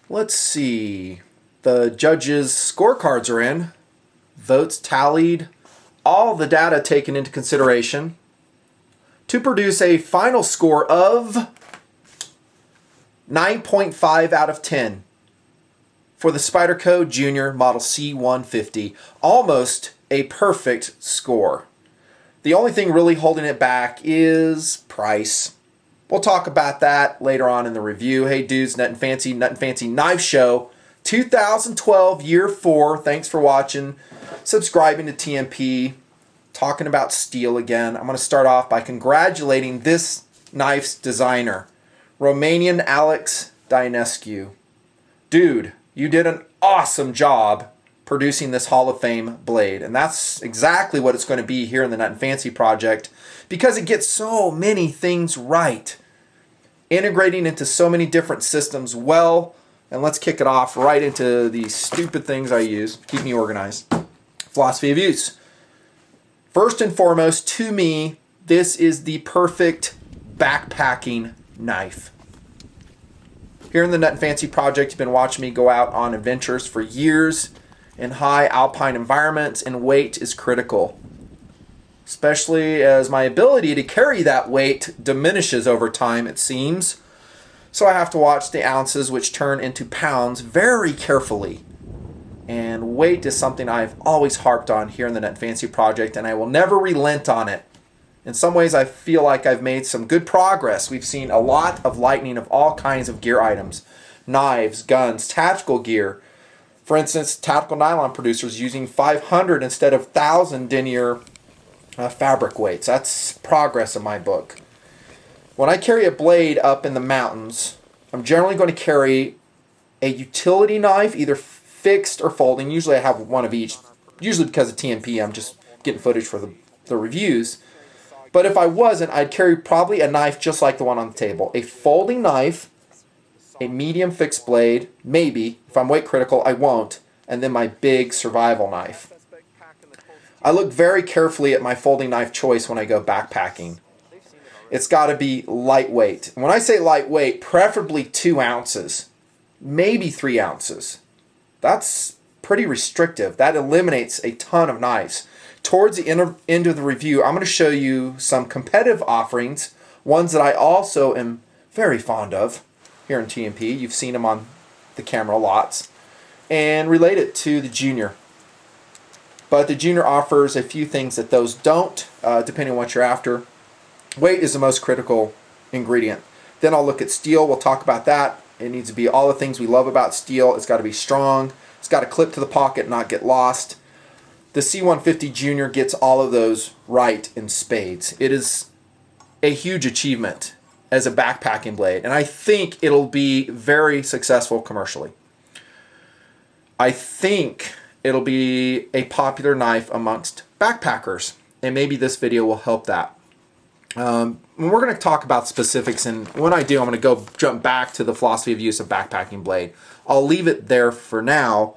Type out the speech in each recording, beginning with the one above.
Let's see. The judges' scorecards are in. Votes tallied. All the data taken into consideration to produce a final score of 9.5 out of 10 for the Spyderco Junior Model C150. Almost a perfect score. The only thing really holding it back is price. We'll talk about that later on in the review. Hey dudes, Nutnfancy Knife Show 2012 Year 4. Thanks for watching, subscribing to TMP, talking about steel again. I'm going to start off by congratulating this knife's designer, Romanian Alex Diaconescu. Dude, you did an awesome job producing this Hall of Fame blade. And that's exactly what it's going to be here in the Nutnfancy project, because it gets so many things right, integrating into so many different systems well. And let's kick it off right into these stupid things I use. Keep me organized. Philosophy of use. First and foremost, to me, this is the perfect backpacking knife. Here in the Nutnfancy project, you've been watching me go out on adventures for years in high alpine environments, and weight is critical, especially as my ability to carry that weight diminishes over time, it seems. So I have to watch the ounces, which turn into pounds, very carefully. And weight is something I've always harped on here in the Nutnfancy project, and I will never relent on it. In some ways, I feel like I've made some good progress. We've seen a lot of lightening of all kinds of gear items. Knives, guns, tactical gear. For instance, tactical nylon producers using 500 instead of 1,000 denier fabric weights. That's progress in my book. When I carry a blade up in the mountains, I'm generally going to carry a utility knife, either fixed or folding. Usually I have one of each. Usually because of TMP, I'm just getting footage for the reviews. But if I wasn't, I'd carry probably a knife just like the one on the table. A folding knife, a medium fixed blade, maybe. If I'm weight critical, I won't. And then my big survival knife. I look very carefully at my folding knife choice when I go backpacking. It's got to be lightweight. When I say lightweight, preferably 2 ounces, maybe 3 ounces. That's pretty restrictive. That eliminates a ton of knives. Towards the end of the review, I'm going to show you some competitive offerings, ones that I also am very fond of here in TMP. You've seen them on the camera lots, and relate it to the Junior. But the Junior offers a few things that those don't, depending on what you're after. Weight is the most critical ingredient. Then I'll look at steel. We'll talk about that. It needs to be all the things we love about steel. It's got to be strong. It's got to clip to the pocket, not get lost. The C150 Junior gets all of those right in spades. It is a huge achievement as a backpacking blade, and I think it'll be very successful commercially. I think it'll be a popular knife amongst backpackers, and maybe this video will help that. We're going to talk about specifics, and when I do, I'm going to jump back to the philosophy of use of backpacking blade. I'll leave it there for now,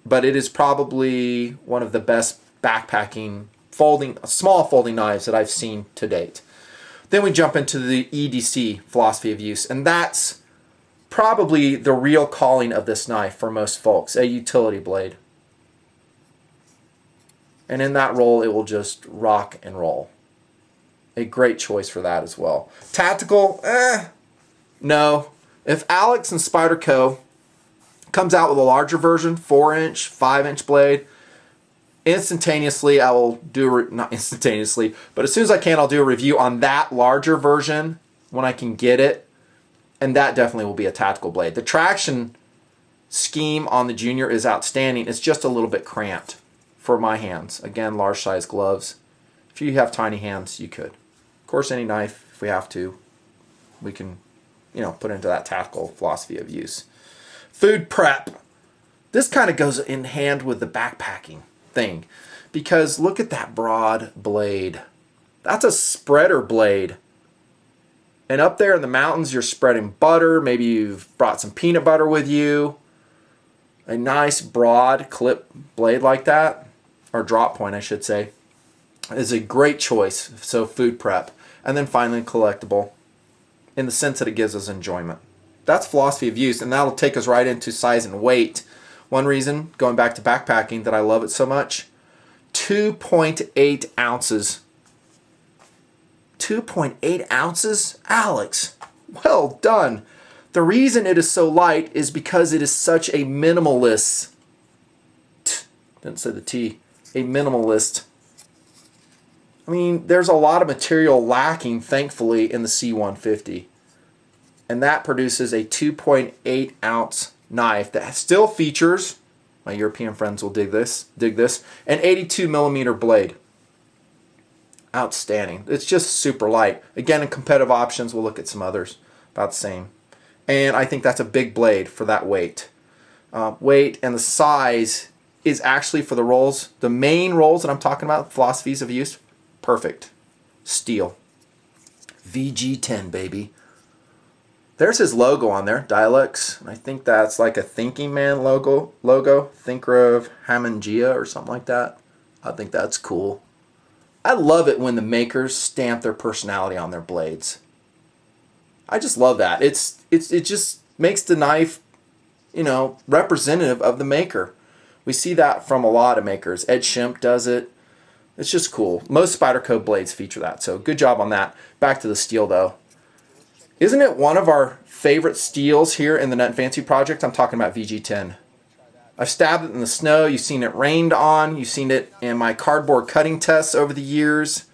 but it is probably one of the best backpacking small folding knives that I've seen to date. Then we jump into the EDC, philosophy of use, and that's probably the real calling of this knife for most folks, a utility blade. And in that role, it will just rock and roll. A great choice for that as well. Tactical, no. If Alex and Spyderco comes out with a larger version, 4-inch, 5-inch blade, instantaneously I will do, not instantaneously, but as soon as I can, I'll do a review on that larger version when I can get it, and that definitely will be a tactical blade. The traction scheme on the Junior is outstanding. It's just a little bit cramped for my hands. Again, large size gloves. If you have tiny hands, you could. Of course, any knife, if we have to, we can, put into that tactical philosophy of use. Food prep. This kind of goes in hand with the backpacking thing, because look at that broad blade. That's a spreader blade. And up there in the mountains, you're spreading butter. Maybe you've brought some peanut butter with you. A nice broad clip blade like that, or drop point, I should say, is a great choice. So food prep. And then finally, collectible, in the sense that it gives us enjoyment. that's philosophy of use, and that'll take us right into size and weight. One reason, going back to backpacking, that I love it so much, 2.8 ounces. 2.8 ounces? Alex, well done. The reason it is so light is because it is such a minimalist, didn't say the T, a minimalist. I mean, there's a lot of material lacking, thankfully, in the C150. And that produces a 2.8 ounce knife that still features, my European friends will dig this, an 82 millimeter blade. Outstanding. It's just super light. Again, in competitive options, we'll look at some others about the same. And I think that's a big blade for that weight. Weight and the size is actually for the rolls, the main rolls that I'm talking about, philosophies of use, perfect. Steel. VG10, baby. There's his logo on there, Dialex. I think that's like a Thinking Man logo, Thinker of Hamangia or something like that. I think that's cool. I love it when the makers stamp their personality on their blades. I just love that. It just makes the knife, you know, representative of the maker. We see that from a lot of makers. Ed Shimp does it. It's just cool. Most Spyderco blades feature that, so good job on that. Back to the steel, though. Isn't it one of our favorite steels here in the Nutnfancy project? I'm talking about VG10. I've stabbed it in the snow. You've seen it rained on. You've seen it in my cardboard cutting tests over the years.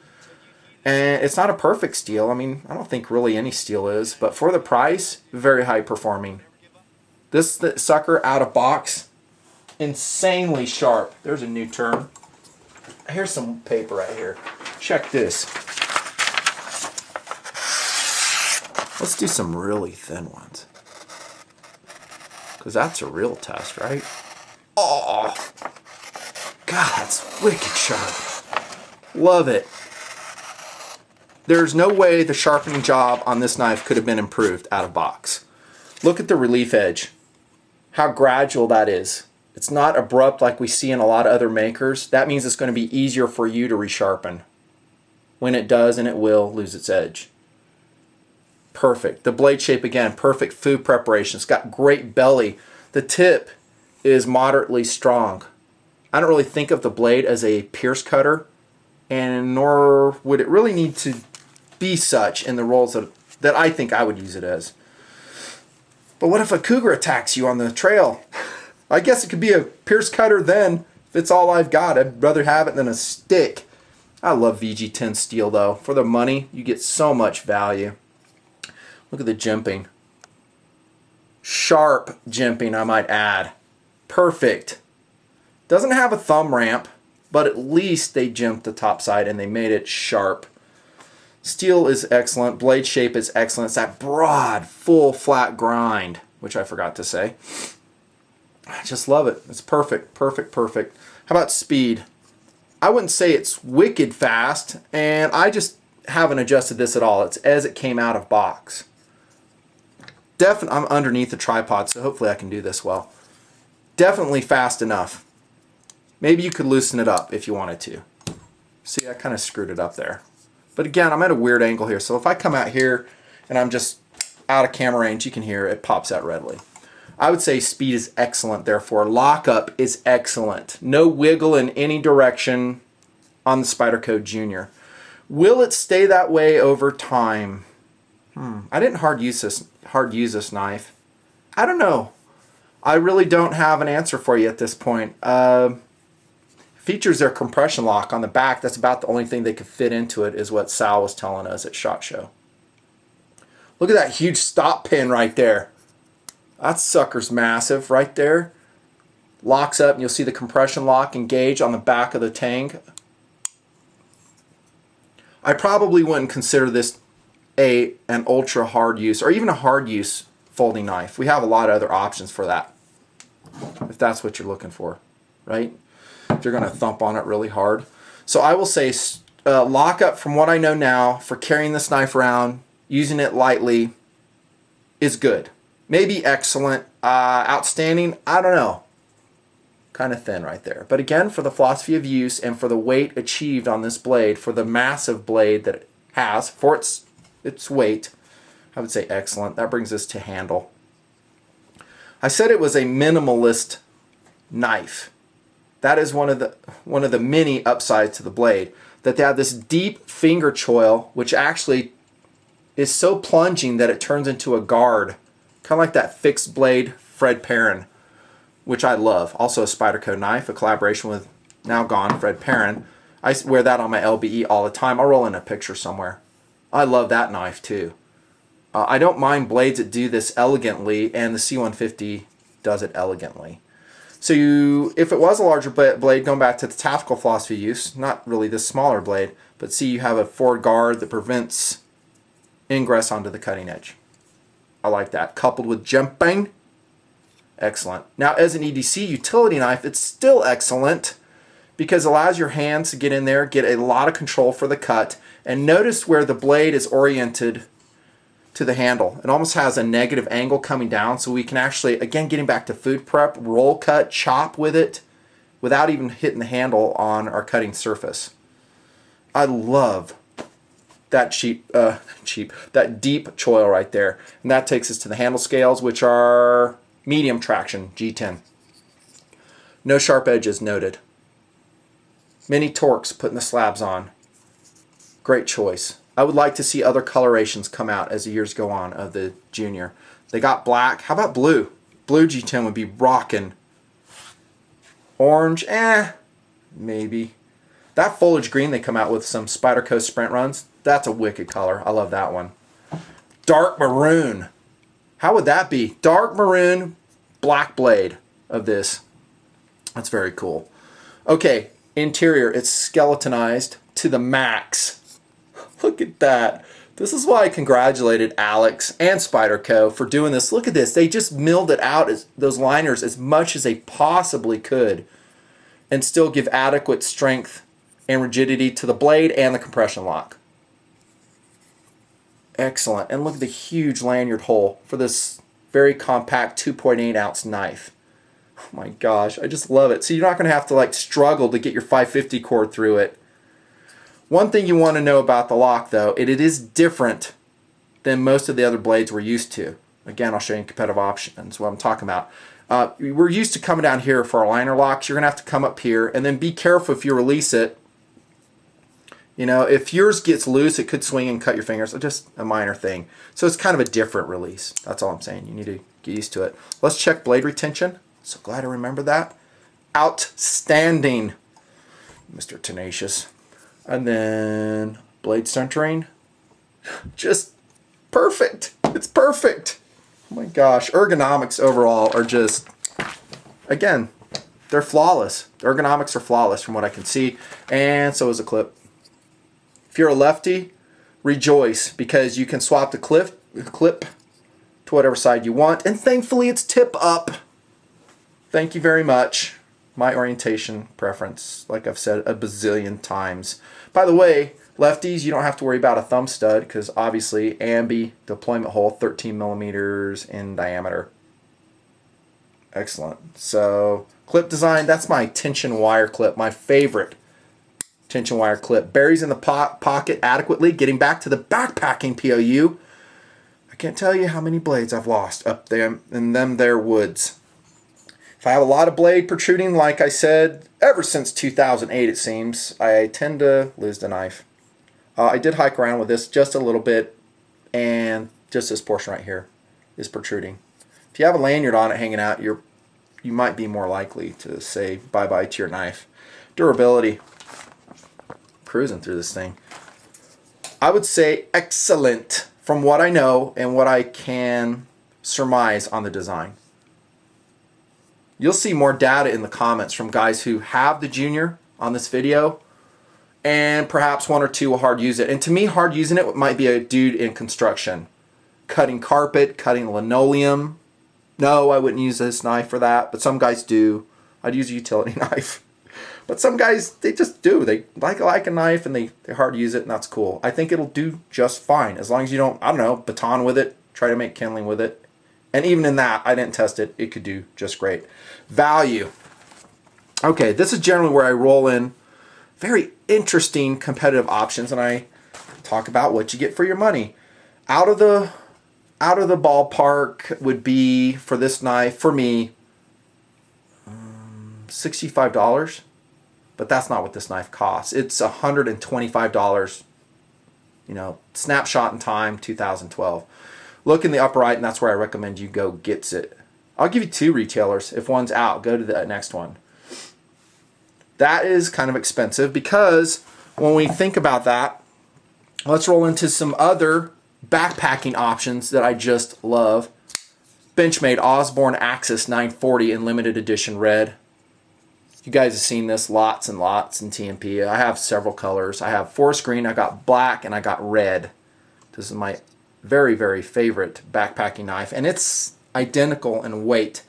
And it's not a perfect steel. I mean, I don't think really any steel is. But for the price, very high performing. This sucker out of box, insanely sharp. There's a new term. Here's some paper right here. Check this. Let's do some really thin ones. Because that's a real test, right? Oh, God, that's wicked sharp. Love it. There's no way the sharpening job on this knife could have been improved out of box. Look at the relief edge. How gradual that is. It's not abrupt like we see in a lot of other makers. That means it's going to be easier for you to resharpen. When it does, and it will, lose its edge. Perfect. The blade shape, again, perfect food preparation. It's got great belly. The tip is moderately strong. I don't really think of the blade as a pierce cutter, and nor would it really need to be such in the roles that I think I would use it as. But what if a cougar attacks you on the trail? I guess it could be a pierce cutter then. If it's all I've got, I'd rather have it than a stick. I love VG10 steel, though. For the money, you get so much value. Look at the jimping. Sharp jimping, I might add. Perfect. Doesn't have a thumb ramp, but at least they jimped the top side and they made it sharp. Steel is excellent. Blade shape is excellent. It's that broad, full, flat grind, which I forgot to say. I just love it. It's perfect, perfect, perfect. How about speed? I wouldn't say it's wicked fast, and I just haven't adjusted this at all. It's as it came out of box. I'm underneath the tripod, so hopefully I can do this well. Definitely fast enough. Maybe you could loosen it up if you wanted to. See, I kind of screwed it up there. But again, I'm at a weird angle here, so if I come out here and I'm just out of camera range, you can hear it pops out readily. I would say speed is excellent, therefore. Lockup is excellent. No wiggle in any direction on the Spyderco Junior. Will it stay that way over time? I didn't hard use this knife. I don't know. I really don't have an answer for you at this point. Features their compression lock on the back. That's about the only thing they could fit into it, is what Sal was telling us at SHOT Show. Look at that huge stop pin right there. That sucker's massive right there. Locks up and you'll see the compression lock engage on the back of the tank. I probably wouldn't consider this an ultra hard use or even a hard use folding knife. We have a lot of other options for that, if that's what you're looking for, right? If you're going to thump on it really hard. So I will say lockup, from what I know now, for carrying this knife around, using it lightly, is good. Maybe excellent, outstanding, I don't know. Kind of thin right there. But again, for the philosophy of use and for the weight achieved on this blade, for the massive blade that it has, for its weight, I would say excellent. That brings us to handle. I said it was a minimalist knife. That is one of the many upsides to the blade, that they have this deep finger choil, which actually is so plunging that it turns into a guard, kind of like that fixed blade Fred Perrin, which I love. Also a Spyderco knife, a collaboration with now gone Fred Perrin. I wear that on my LBE all the time. I'll roll in a picture somewhere. I love that knife too. I don't mind blades that do this elegantly, and the C150 does it elegantly. So if it was a larger blade, going back to the tactical philosophy use, not really this smaller blade, but see, you have a forward guard that prevents ingress onto the cutting edge. I like that. Coupled with jimping, excellent. Now, as an EDC utility knife, it's still excellent because it allows your hands to get in there, get a lot of control for the cut, and notice where the blade is oriented to the handle. It almost has a negative angle coming down, so we can actually, again, getting back to food prep, roll cut, chop with it without even hitting the handle on our cutting surface. I love that that deep choil right there. And that takes us to the handle scales, which are medium traction, G10. No sharp edges noted. Many torques putting the slabs on. Great choice. I would like to see other colorations come out as the years go on of the Junior. They got black. How about blue? Blue G10 would be rocking. Orange, maybe. That foliage green they come out with some Spyderco sprint runs, that's a wicked color. I love that one. Dark maroon. How would that be? Dark maroon, black blade of this. That's very cool. Okay, interior, it's skeletonized to the max. Look at that. This is why I congratulated Alex and Spyderco for doing this. Look at this. They just milled it out, those liners, as much as they possibly could and still give adequate strength and rigidity to the blade and the compression lock. Excellent. And look at the huge lanyard hole for this very compact 2.8 ounce knife. Oh my gosh, I just love it. So you're not going to have to struggle to get your 550 cord through it. One thing you want to know about the lock, though, it is different than most of the other blades we're used to. Again, I'll show you in competitive options what I'm talking about. We're used to coming down here for our liner locks. You're going to have to come up here, and then be careful if you release it. You know, if yours gets loose, it could swing and cut your fingers. Just a minor thing. So it's kind of a different release. That's all I'm saying. You need to get used to it. Let's check blade retention. So glad I remember that. Outstanding, Mr. Tenacious. And then blade centering, just perfect. It's perfect. Oh my gosh, ergonomics overall are just, again, they're flawless. The ergonomics are flawless from what I can see, and so is the clip. If you're a lefty, rejoice because you can swap the clip to whatever side you want, and thankfully it's tip up. Thank you very much. My orientation preference, like I've said a bazillion times. By the way, lefties, you don't have to worry about a thumb stud because obviously ambi deployment hole 13 millimeters in diameter. Excellent. So clip design, that's my tension wire clip, my favorite tension wire clip. Buries in the pocket adequately, getting back to the backpacking POU. I can't tell you how many blades I've lost up there in them there woods. If I have a lot of blade protruding, like I said, ever since 2008 it seems, I tend to lose the knife. I did hike around with this just a little bit, and just this portion right here is protruding. If you have a lanyard on it hanging out, you might be more likely to say bye-bye to your knife. Durability. Cruising through this thing. I would say excellent from what I know and what I can surmise on the design. You'll see more data in the comments from guys who have the Junior on this video, and perhaps one or two will hard use it. And to me, hard using it might be a dude in construction. Cutting carpet, cutting linoleum. No, I wouldn't use this knife for that, but some guys do. I'd use a utility knife. But some guys, they just do. They like a knife and they hard use it, and that's cool. I think it'll do just fine as long as you don't, I don't know, baton with it, try to make kindling with it. And even in that, I didn't test it. It could do just great. Value. Okay, this is generally where I roll in very interesting competitive options, and I talk about what you get for your money. Out of the out of the ballpark would be, for this knife, for me, $65. But that's not what this knife costs. It's $125. You know, snapshot in time, 2012. Look in the upper right, and that's where I recommend you go gets it. I'll give you 2 retailers. If one's out, go to the next one. That is kind of expensive because when we think about that, let's roll into some other backpacking options that I just love. Benchmade Osborne Axis 940 in limited edition red. You guys have seen this lots and lots in TMP. I have several colors. I have forest green, I got black, and I got red. This is my very, very favorite backpacking knife, and it's identical in weight.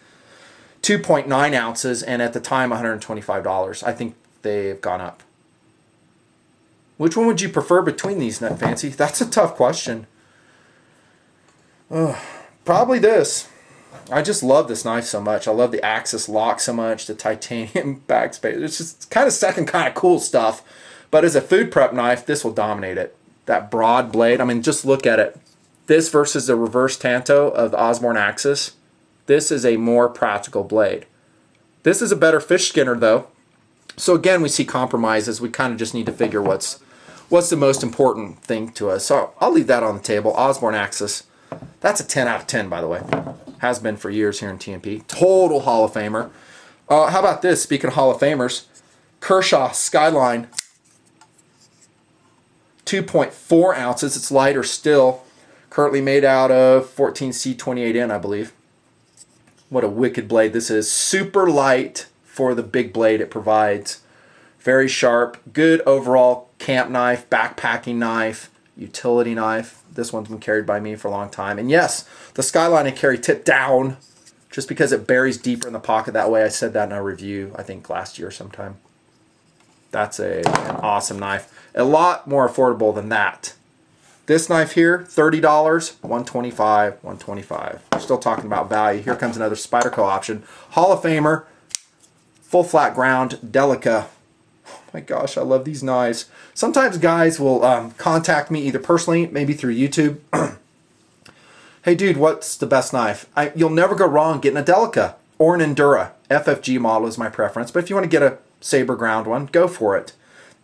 2.9 ounces, and at the time, $125. I think they've gone up. Which one would you prefer between these, Nutfancy? That's a tough question. Probably this. I just love this knife so much. I love the Axis lock so much, the titanium backspace. It's just kind of second kind of cool stuff. But as a food prep knife, this will dominate it. That broad blade, I mean, just look at it. This versus the reverse tanto of the Osborne Axis. This is a more practical blade. This is a better fish skinner though. So again, we see compromises. We kind of just need to figure what's the most important thing to us. So I'll leave that on the table. Osborne Axis. That's a 10 out of 10, by the way. Has been for years here in TMP. Total Hall of Famer. How about this? Speaking of Hall of Famers, Kershaw Skyline. 2.4 ounces. It's lighter still. Currently made out of 14C28N, I believe. What a wicked blade this is. Super light for the big blade it provides. Very sharp. Good overall camp knife, backpacking knife, utility knife. This one's been carried by me for a long time. And yes, the Skyline I carry tip down just because it buries deeper in the pocket that way. I said that in a review, I think last year sometime. That's an awesome knife. A lot more affordable than that. This knife here, $30, $125, $125. We're still talking about value. Here comes another Spyderco option. Hall of Famer, full flat ground, Delica. Oh my gosh, I love these knives. Sometimes guys will contact me either personally, maybe through YouTube. Hey dude, what's the best knife? You'll never go wrong getting a Delica or an Endura. FFG model is my preference, but if you want to get a saber ground one, go for it.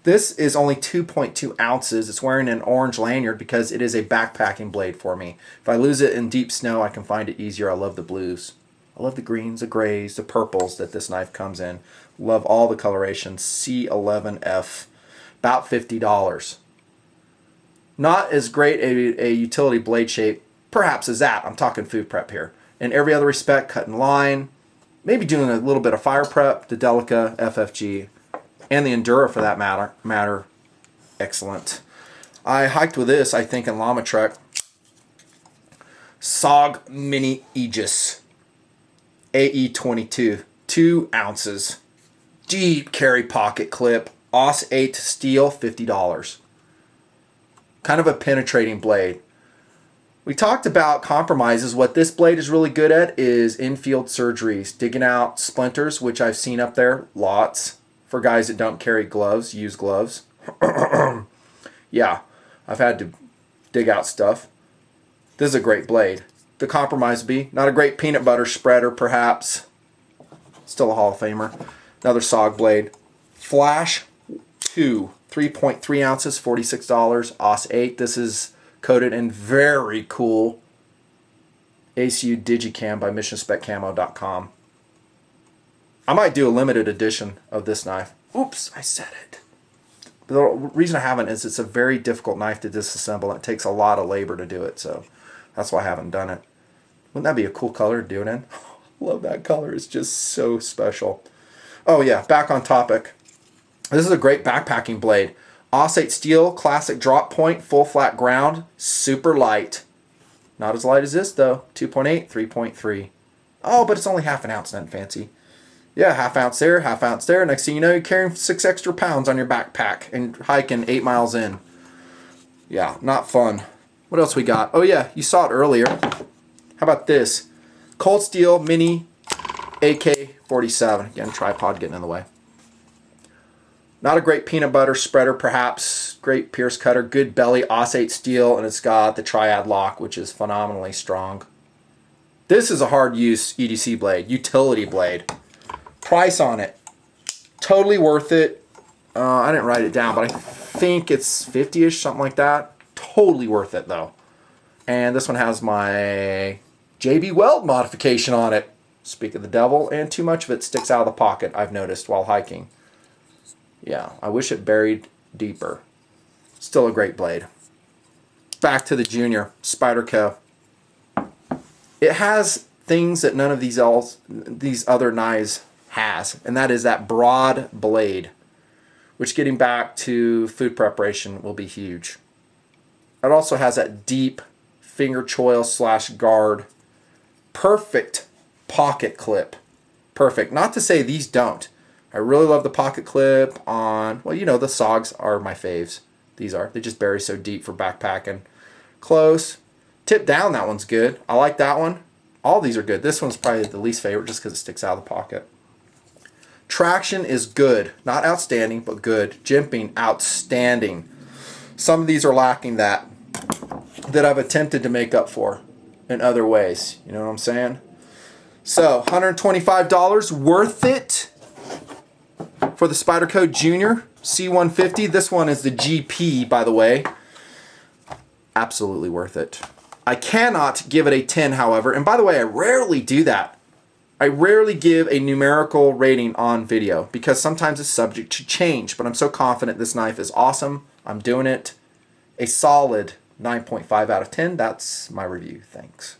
This is only 2.2 ounces. It's wearing an orange lanyard because it is a backpacking blade for me. If I lose it in deep snow, I can find it easier. I love the blues. I love the greens, the grays, the purples that this knife comes in. Love all the colorations. C11F, about $50. Not as great a utility blade shape, perhaps, as that. I'm talking food prep here. In every other respect, cutting line, maybe doing a little bit of fire prep, the Delica, FFG, and the Endura for that matter. Excellent. I hiked with this, I think, in Llama Trek. SOG Mini Aegis. AE22. 2 ounces. Deep carry pocket clip. AUS 8 steel, $50. Kind of a penetrating blade. We talked about compromises. What this blade is really good at is infield surgeries. Digging out splinters, which I've seen up there. Lots. For guys that don't carry gloves, use gloves. Yeah, I've had to dig out stuff. This is a great blade. The compromise would be not a great peanut butter spreader, perhaps. Still a Hall of Famer. Another SOG blade. Flash 2, 3.3 ounces, $46. AUS 8. This is coated in very cool ACU Digicam by missionspeccamo.com. I might do a limited edition of this knife. Oops, I said it. The reason I haven't is it's a very difficult knife to disassemble. And it takes a lot of labor to do it, so that's why I haven't done it. Wouldn't that be a cool color to do it in? Love that color. It's just so special. Oh yeah, back on topic. This is a great backpacking blade. AUS 8 steel, classic drop point, full flat ground, super light. Not as light as this though. 2.8, 3.3. Oh, but it's only half an ounce, nothing fancy. Yeah, half ounce there, half ounce there. Next thing you know, you're carrying 6 extra pounds on your backpack and hiking 8 miles in. Yeah, not fun. What else we got? Oh yeah, you saw it earlier. How about this? Cold Steel Mini AK-47. Again, tripod getting in the way. Not a great peanut butter spreader, perhaps. great pierce cutter, good belly, osate steel, and it's got the triad lock, which is phenomenally strong. This is a hard use EDC blade, utility blade. Price on it, totally worth it. I didn't write it down, but I think it's 50-ish, something like that. Totally worth it though. And this one has my JB Weld modification on it. Speak of the devil, and too much of it sticks out of the pocket, I've noticed while hiking. Yeah, I wish it buried deeper. Still a great blade. Back to the Junior, Spyderco. It has things that none of these other knives has, and that is that broad blade, which, getting back to food preparation, will be huge. It also has that deep finger choil / guard. Perfect pocket clip. Perfect. Not to say these don't. I really love the pocket clip on, well, you know, the SOGs are my faves. These are. They just bury so deep for backpacking. Close. Tip down, that one's good. I like that one. All these are good. This one's probably the least favorite just because it sticks out of the pocket. Traction is good. Not outstanding, but good. Jimping, outstanding. Some of these are lacking that I've attempted to make up for in other ways. You know what I'm saying? So, $125, worth it for the Spyderco Junior C150. This one is the GP, by the way. Absolutely worth it. I cannot give it a 10, however. And by the way, I rarely do that. I rarely give a numerical rating on video because sometimes it's subject to change. But I'm so confident this knife is awesome. I'm doing it. A solid 9.5 out of 10. That's my review. Thanks.